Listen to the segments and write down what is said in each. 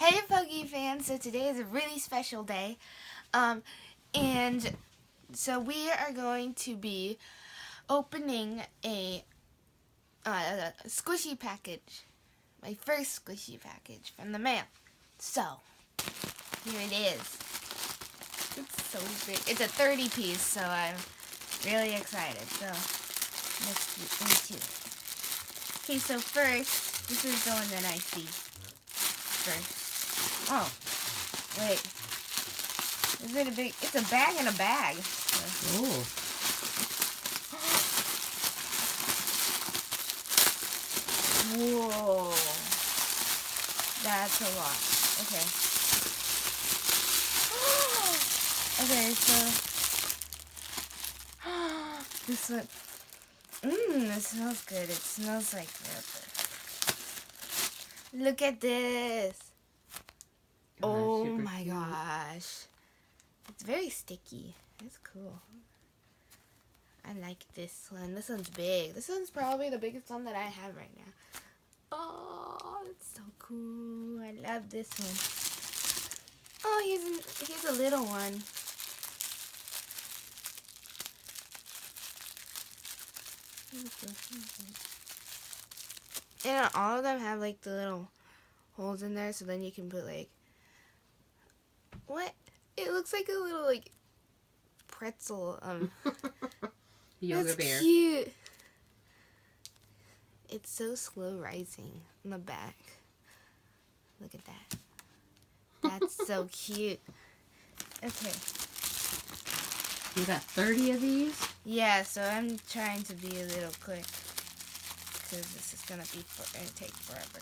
Hey Pokey fans, so today is a really special day. And so we are going to be opening a squishy package. My first squishy package from the mail. So, here it is. It's so big. It's a 30 piece, so I'm really excited. So, let's get into it. Okay, so first, this is the one that I see first. Oh, wait. Is it a big... It's a bag in a bag. Oh. Whoa. That's a lot. Okay. Okay, so... This one... it smells good. It smells like rubber. Look at this. Oh my gosh. It's very sticky. It's cool. I like this one. This one's big. This one's probably the biggest one that I have right now. Oh, it's so cool. I love this one. Oh, here's a little one. And all of them have like the little holes in there, so then you can put like... What? It looks like a little like pretzel. Yoga That's bear. Cute. It's so slow rising on the back. Look at that. That's so cute. Okay. You got 30 of these? Yeah, so I'm trying to be a little quick because this is gonna take forever.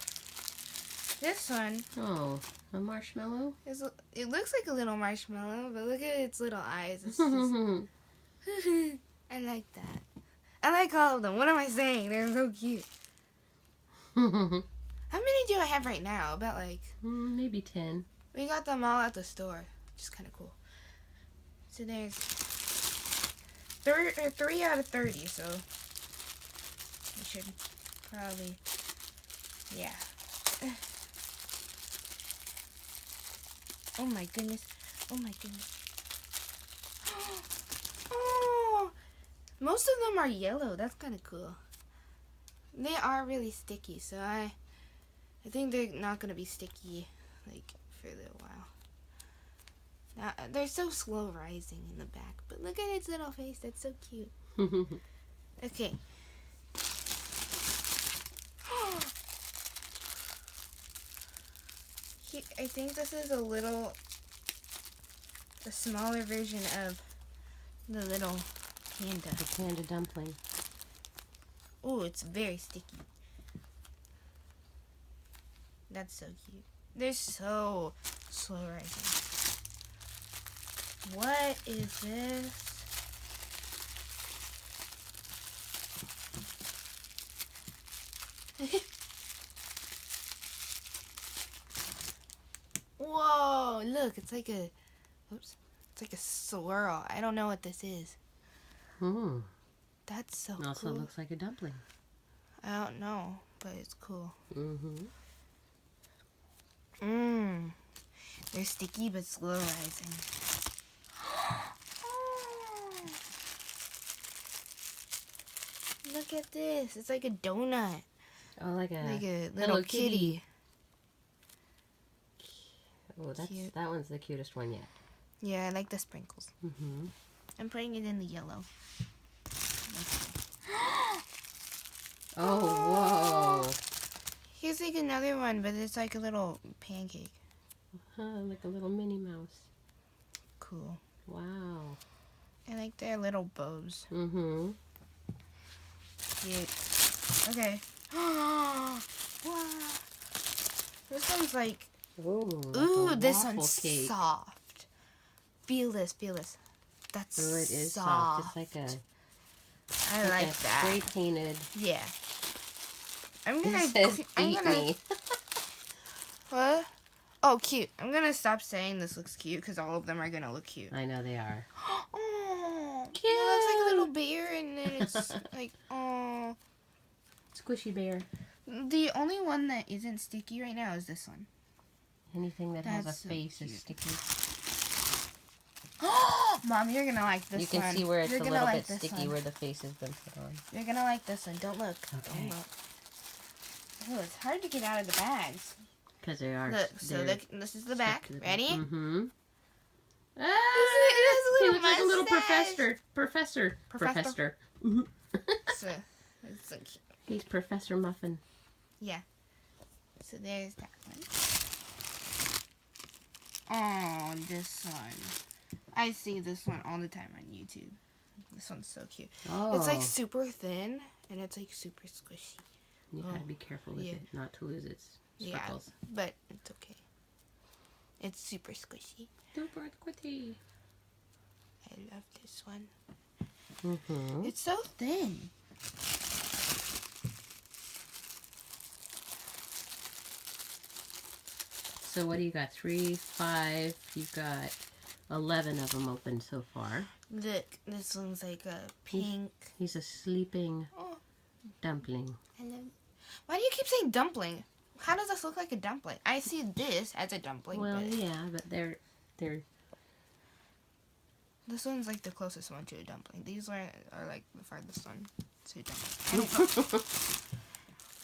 This one. Oh, a marshmallow? It looks like a little marshmallow, but look at its little eyes. It's just, I like that. I like all of them. What am I saying? They're so cute. How many do I have right now? About like... maybe 10. We got them all at the store, which is kind of cool. So there's 3 out of 30, so we should probably... Yeah. Oh my goodness. Oh my goodness. Oh! Most of them are yellow. That's kind of cool. They are really sticky, so I think they're not going to be sticky like for a little while. Now, they're so slow rising in the back, but look at its little face. That's so cute. Okay. I think this is a smaller version of the little panda. The panda dumpling. Oh, it's very sticky. That's so cute. They're so slow rising. What is this? Whoa, look, it's like a swirl. I don't know what this is. That's so cool. Also looks like a dumpling. I don't know, but it's cool. They're sticky but slow rising. Look at this. It's like a donut. Oh, like a little kitty. Oh, that one's the cutest one yet. Yeah, I like the sprinkles. I'm putting it in the yellow. Oh, whoa. Here's like another one, but it's like a little pancake. Like a little Minnie Mouse. Cool. Wow. I like their little bows. Cute. Okay. Wow. This one's like... Ooh, this one's cake. soft. Feel this. That's Oh, it is soft. soft. It's like I like that. Spray painted. Yeah. I'm It says, eat me. What? Oh, cute. I'm gonna stop saying this looks cute because all of them are gonna look cute. I know they are. Oh, cute. It looks like a little bear, and then it's like, oh. Squishy bear. The only one that isn't sticky right now is this one. Anything that has a That's so face cute. is sticky. Mom, you're gonna like this You can one. see where it's You're a gonna little like bit this sticky one. where the face has been put on. You're gonna like this one. Don't look. Okay. Don't look. Oh, it's hard to get out of the bags. Because they are. Look, so look, this is the back. Ready? Mm-hmm. It has a He little looks like a little mustache. professor. Mhm. So, it's so cute. He's Professor Muffin. So there's that one. Oh, this one. I see this one all the time on YouTube. This one's so cute. Oh. It's like super thin and it's like super squishy. You gotta be careful with it, not to lose its sparkles. Yeah, but it's okay. It's super squishy. Super squishy. I love this one. Mm-hmm. It's so thin. So what do you got? 3, 5. You've got 11 of them open so far. Look, this one's like a pink. He's a sleeping dumpling. And then, why do you keep saying dumpling? How does this look like a dumpling? I see this as a dumpling. Well, but yeah, but they're. this one's like the closest one to a dumpling. These are like the farthest one to a dumpling.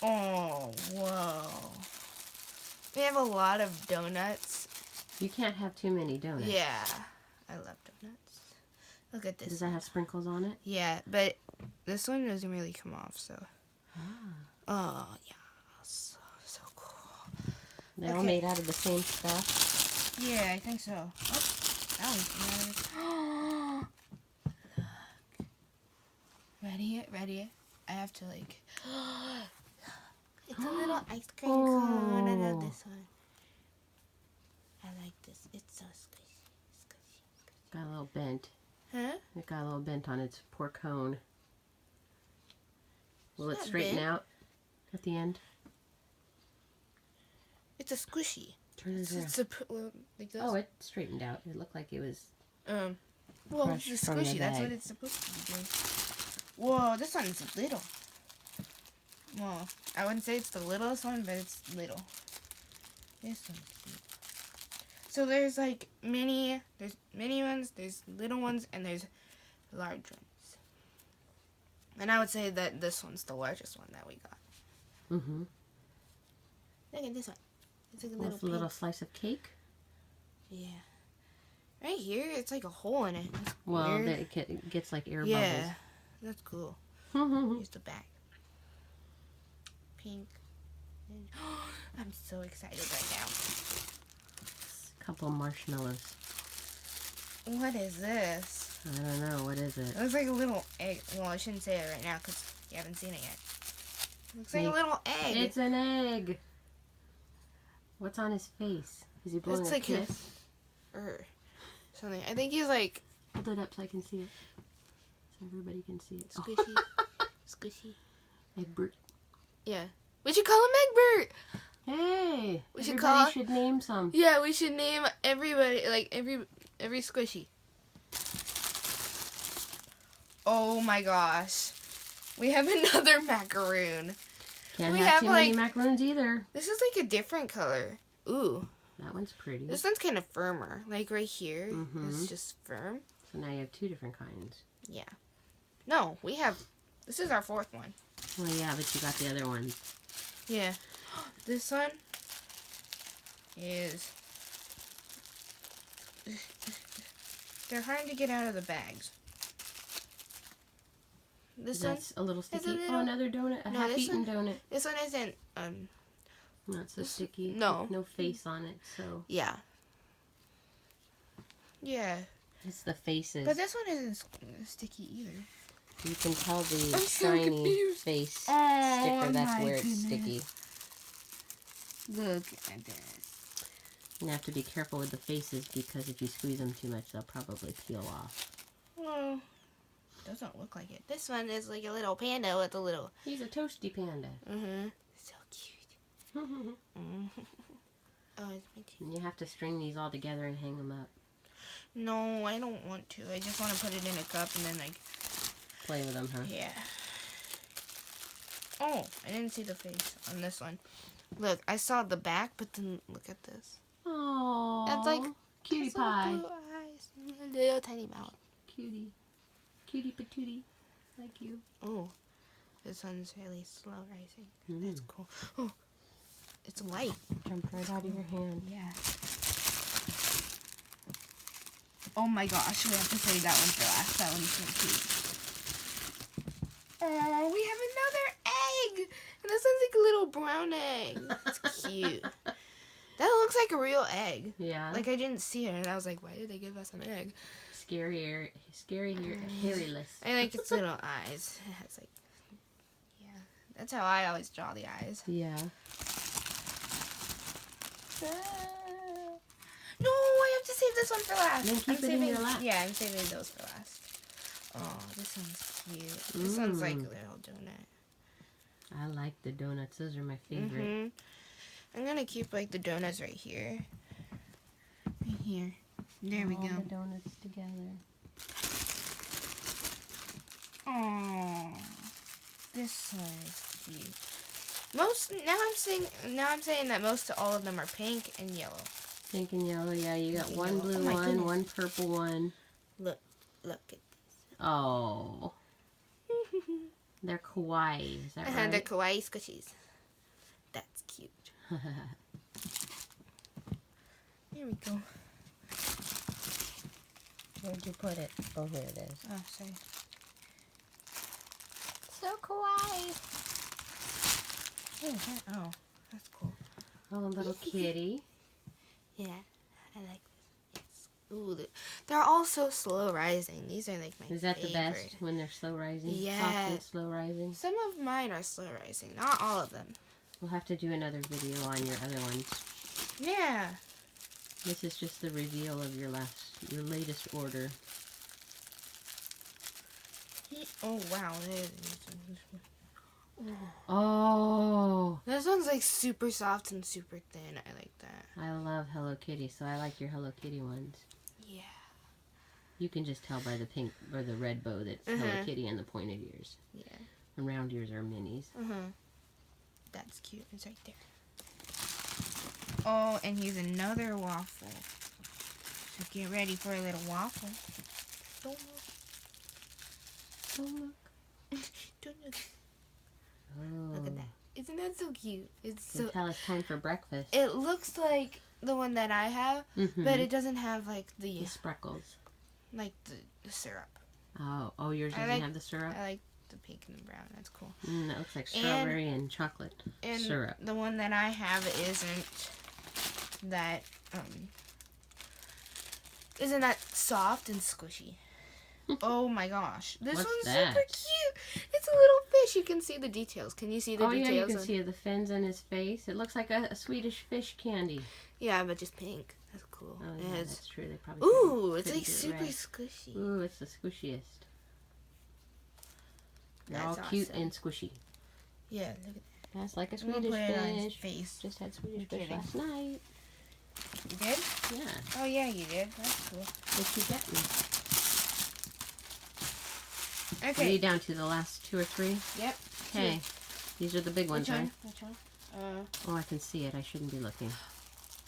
Oh, whoa. We have a lot of donuts. You can't have too many donuts. Yeah, I love donuts. Look at this. Does that have sprinkles on it? Yeah, but this one doesn't really come off, so. Oh, yeah. So cool. They're all made out of the same stuff. Yeah, I think so. Oh, that one's came out of it. Look. Ready? I have to like. It's a little ice cream cone. I love this one. I like this. It's so squishy. Got a little bent. Huh? It got a little bent on its poor cone. Will it not straighten bent. out at the end? It's a squishy. Turn it around. It's a like this. Oh, it straightened out. It looked like it was. Well, crushed it's a from the squishy. That's bag. what it's supposed to be doing. Whoa, this one's little. Well, I wouldn't say it's the littlest one, but it's little. This one's cute. So there's like there's mini ones, there's little ones, and there's large ones. And I would say that this one's the largest one that we got. Mm-hmm. Look at this one. It's like a Well, little it's a little pink. slice of cake. Yeah. Right here, it's like a hole in it. That's Well, weird. it gets like air Yeah, that's cool. bubbles. Here's the back. Pink. And, I'm so excited right now. Couple marshmallows. What is this? I don't know. What is it? It looks like a little egg. Well, I shouldn't say it right now because you haven't seen it yet. It looks like a little egg. It's an egg. What's on his face? Is he blowing It's a like kiss? or something. I think he's like Hold it up so I can see it. So everybody can see it. squishy. Squishy. Egbert. Yeah. We should call him Egbert. Hey! We should everybody call- should name some. Yeah, we should name everybody like every squishy. Oh my gosh. We have another macaroon. Can't We have have, too many like- macaroons either. This is like a different color. Ooh. That one's pretty. This one's kind of firmer. Like right here, Mhm. it's just firm. So now you have 2 different kinds. Yeah. No, we have. This is our 4th one. Well, yeah, but you got the other ones. Yeah. This one is. They're hard to get out of the bags. This That's a little sticky. little- Oh, another donut. A No, this half-eaten donut. This one isn't. Not so sticky. no. No face on it, so Yeah. Yeah. it's the faces. But this one isn't sticky either. You can tell the I'm so shiny confused. face Oh, sticker. That's my where it's goodness. sticky. Look at this. You have to be careful with the faces because if you squeeze them too much, they'll probably peel off. Well, doesn't look like it. This one is like a little panda with a little. He's a toasty panda. So cute. Oh, it's my teeth. And you have to string these all together and hang them up. No, I don't want to. I just want to put it in a cup and then like. Play with them, huh? Yeah. Oh, I didn't see the face on this one. Look, I saw the back, but then look at this. Oh, That's like cutie little pie. blue eyes, and a little tiny mouth. Cutie. Cutie patootie. Like you. Oh, this one's really slow rising. Mm. That's cool. Oh, it's light. Jumped right out of your hand. Yeah. Oh my gosh, we have to save that one for last. That one's so cute. Oh, we have another egg! And this one's like a little brown egg. It's cute. That looks like a real egg. Yeah. Like I didn't see it and I was like, why did they give us an egg? Scary, hairyless. I like its little eyes. It has like, yeah. That's how I always draw the eyes. Yeah. No, I have to save this one for last. Then keep it in your lap. Yeah, I'm saving those for last. Oh, this one's cute. This one's like a little donut. I like the donuts. Those are my favorite. I'm gonna keep like the donuts right here. Right here. There we go. All the donuts together. Oh, this one is cute. Now I'm saying that most of all of them are pink and yellow. Pink and yellow, yeah. You got one Yellow. blue Oh my one, goodness. one purple one. Look at this. Oh. They're kawaii, is that right? They're kawaii squishies. That's cute. Here we go. Where'd you put it? Oh, here it is. Oh, sorry. So kawaii. Oh, that's cool. Oh, a little kitty. Yeah, I like this. Yes. Ooh, they're all so slow rising. These are like my Is that favorite. the best when they're slow rising? Yeah. Soft and slow rising? Some of mine are slow rising, not all of them. We'll have to do another video on your other ones. Yeah. This is just the reveal of your latest order. Oh wow. Oh, This one's like super soft and super thin. I like that. I love Hello Kitty, so I like your Hello Kitty ones. Yeah. You can just tell by the pink or the red bow that's Hello Kitty and the pointed ears. Yeah. And round ears are minis. That's cute. It's right there. Oh, and here's another waffle. So get ready for a little waffle. Don't look. Don't look. Don't look. Oh. Look at that. Isn't that so cute? It's You so. tell it's time for breakfast. It looks like the one that I have, but it doesn't have like the spreckles. like the syrup. Oh, yours doesn't have the syrup? I like the pink and the brown. That's cool. That looks like strawberry and chocolate And syrup. the one that I have isn't that soft and squishy. Oh my gosh. This What's one's that? super cute. It's a little fish. You can see the details. Can you see the Oh, details? yeah, you can see the fins on his face. It looks like a Swedish fish candy. Yeah, but just pink. That's cool. Oh, yeah, that's true. They probably Ooh, it's couldn't like do it super right. squishy. Ooh, it's the squishiest. They're That's all cute awesome. and squishy. Yeah, look at that. That's like a I'm gonna Swedish put it on his fish. face. Just had Swedish I'm fish kidding. last night. You did? Yeah. Oh yeah, you did. That's cool. What you get me? Are Okay. you down to the last 2 or 3? Yep. Okay. These are the big ones, Which one? right? Which one? Oh, I can see it. I shouldn't be looking.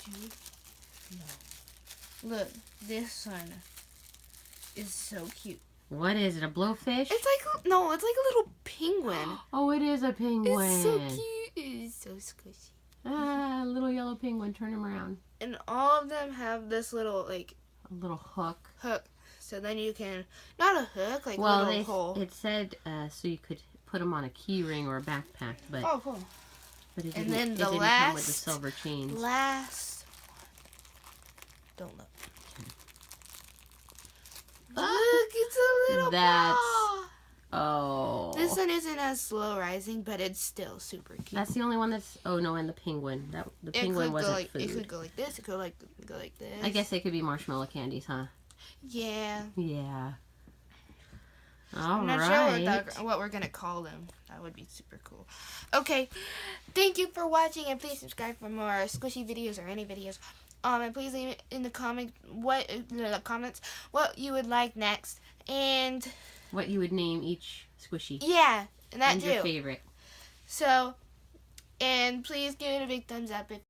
2. No. Look, this one is so cute. What is it? A blowfish? It's like it's like a little penguin. Oh, it is a penguin. It's so cute. It's so squishy. Ah, little yellow penguin. Turn him around. And all of them have this little like A little hook. hook. So then you can not a hook, like a Well, little hole. it said so you could put them on a key ring or a backpack, but Oh, cool. but it And didn't, then it the didn't come with the last- silver chains. Last one. Don't look. Ah, Look, it's a little That's- paw. Oh, This one isn't as slow rising, but it's still super cute. that's the only one that's. Oh no, and the penguin. The It penguin could wasn't go like food. it could go like this. It could go like this. I guess they could be marshmallow candies, huh? Yeah. Yeah. All I'm not right. sure what we're gonna call them. That would be super cool. Okay, thank you for watching, and please subscribe for more squishy videos or any videos. And please leave in the comments what you would like next, and What you would name each squishy yeah, and that and too. your favorite. So, and please give it a big thumbs up if